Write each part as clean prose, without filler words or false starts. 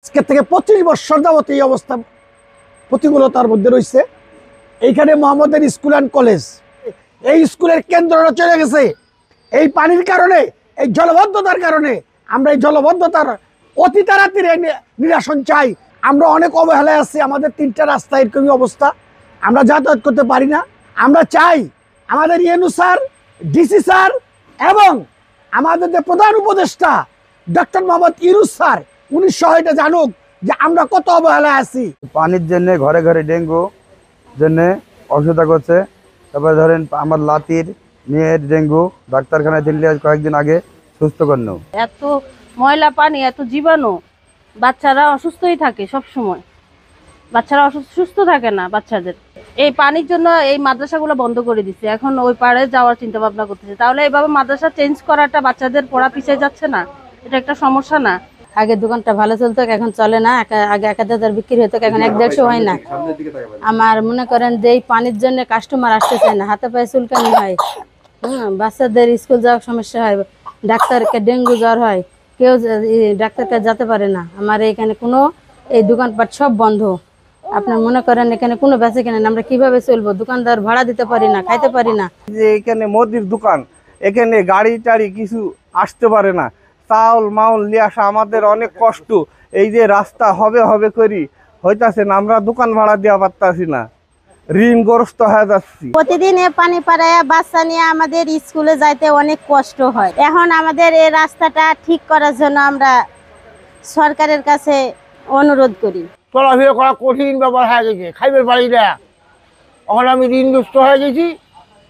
আজকে থেকে 25 বছর যাবত এই অবস্থা প্রতিকূলতার মধ্যে রয়েছে। এইখানে মোহাম্মদের স্কুল অ্যান্ড কলেজ, এই স্কুলের কেন্দ্রটা চলে গেছে এই পানির কারণে, এই জলবদ্ধতার কারণে। আমরা এই জলবদ্ধতার অতি তাড়াতাড়ি নিরসন চাই। আমরা অনেক অবহেলায় আছি, আমাদের 3টা রাস্তা এরকমই অবস্থা, আমরা যাতায়াত করতে পারি না। আমরা চাই আমাদের ইউনূস স্যার, ডিসি স্যার এবং আমাদের যে প্রধান উপদেষ্টা ডক্টর মোহাম্মদ ইউনূস স্যার, উনি সহায়তা জানুক যে আমরা কত অবহেলায় আছি। পানির জন্য ঘরে ঘরে ডেঙ্গু জন্য অসুবিধা করছে। তারপরে ধরেন আমার লাতির মেয়ের ডেঙ্গু, ডাক্তারখানায় দিল্লি কয়েকদিন আগে সুস্থ করলো। এত ময়লা পানি, এত জীবাণু, বাচ্চারা অসুস্থই থাকে সব সময়। বাচ্চারা সুস্থ থাকে না। বাচ্চাদের এই পানির জন্য এই মাদ্রাসাগুলো বন্ধ করে দিচ্ছে। এখন ওই পাড়ে যাওয়ার চিন্তা ভাবনা করতেছে। তাহলে এইভাবে মাদ্রাসা চেঞ্জ করাটা বাচ্চাদের পড়া পিছিয়ে যাচ্ছে না? এটা একটা সমস্যা না? আগে দোকানটা ভালো চলতো, এখন চলে না। আগে 1000 বিক্রি হতো, এখন 150 হয় না। আমার মনে করেন যে এই পানির জন্য কাস্টমার আসতে চায় না, হাতে পায়ে চুলকানি হয়। বাচ্চাদের স্কুল যাওয়ার সমস্যা হয়, ডাক্তারকে ডেঙ্গু জ্বর হয়, কেউ ডাক্তারকে যেতে পারে না। আমার এখানে কোনো এই দোকানপাট সব বন্ধ। আপনার মনে করেন এখানে কোনো বেচে কেনেন, আমরা কিভাবে চলবো? দোকানদার ভাড়া দিতে পারি না, খাইতে পারি না। যে এখানে মুদির দোকান, এখানে গাড়ি টাড়ি কিছু আসতে পারে না। চাউল মাউল নিয়ে আসা আমাদের অনেক কষ্ট। এই যে রাস্তা হবে হবে করি হইতাছে না, আমরা দোকান ভাড়া দেওয়া পারতাছি না, ঋণগ্রস্ত হয়ে যাচ্ছি। প্রতিদিন এ পানি পাড়ায় বাচ্চা নিয়ে আমাদের স্কুলে যাইতে অনেক কষ্ট হয়। এখন আমাদের এই রাস্তাটা ঠিক করার জন্য আমরা সরকারের কাছে অনুরোধ করি। চলাফেরা করা কঠিন ব্যাপার হয়ে গেছে, খাইবার পারি না। এখন আমি ঋণগ্রস্ত হয়ে গেছি,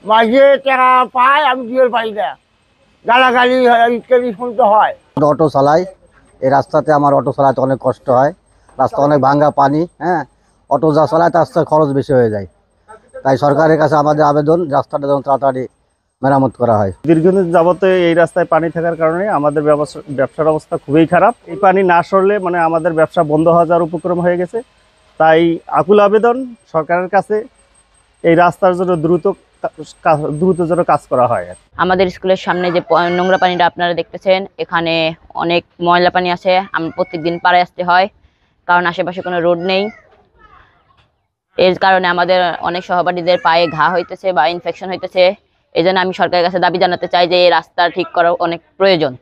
মাঝে টাকা পাই আমি দিতে পারি না, গালাগালি ইত্যাদি শুনতে হয়। অটো চালাই, এই রাস্তাতে আমার অটো চালাতে অনেক কষ্ট হয়। রাস্তা অনেক ভাঙ্গা, পানি, অটো যা চালায় তার খরচ বেশি হয়ে যায়। তাই সরকারের কাছে আমাদের আবেদন, রাস্তাটা যেন তাড়াতাড়ি মেরামত করা হয়। দীর্ঘদিন যাবত এই রাস্তায় পানি থাকার কারণে আমাদের ব্যবসার অবস্থা খুবই খারাপ। এই পানি না সরলে মানে আমাদের ব্যবসা বন্ধ হয়ে যাওয়ার উপক্রম হয়ে গেছে। তাই আকুল আবেদন সরকারের কাছে, এই রাস্তার জন্য দ্রুত যেন কাজ করা হয়। আমাদের স্কুলের সামনে যে নোংরা পানিটা আপনারা দেখতেছেন, এখানে অনেক ময়লা পানি আছে। আমি প্রত্যেকদিন পাড়ে আসতে হয়, কারণ আশেপাশে কোনো রোড নেই। এর কারণে আমাদের অনেক সহপাঠীদের পায়ে ঘা হইতেছে বা ইনফেকশন হইতেছে। এই জন্য আমি সরকারের কাছে দাবি জানাতে চাই যে এই রাস্তা ঠিক করা অনেক প্রয়োজন।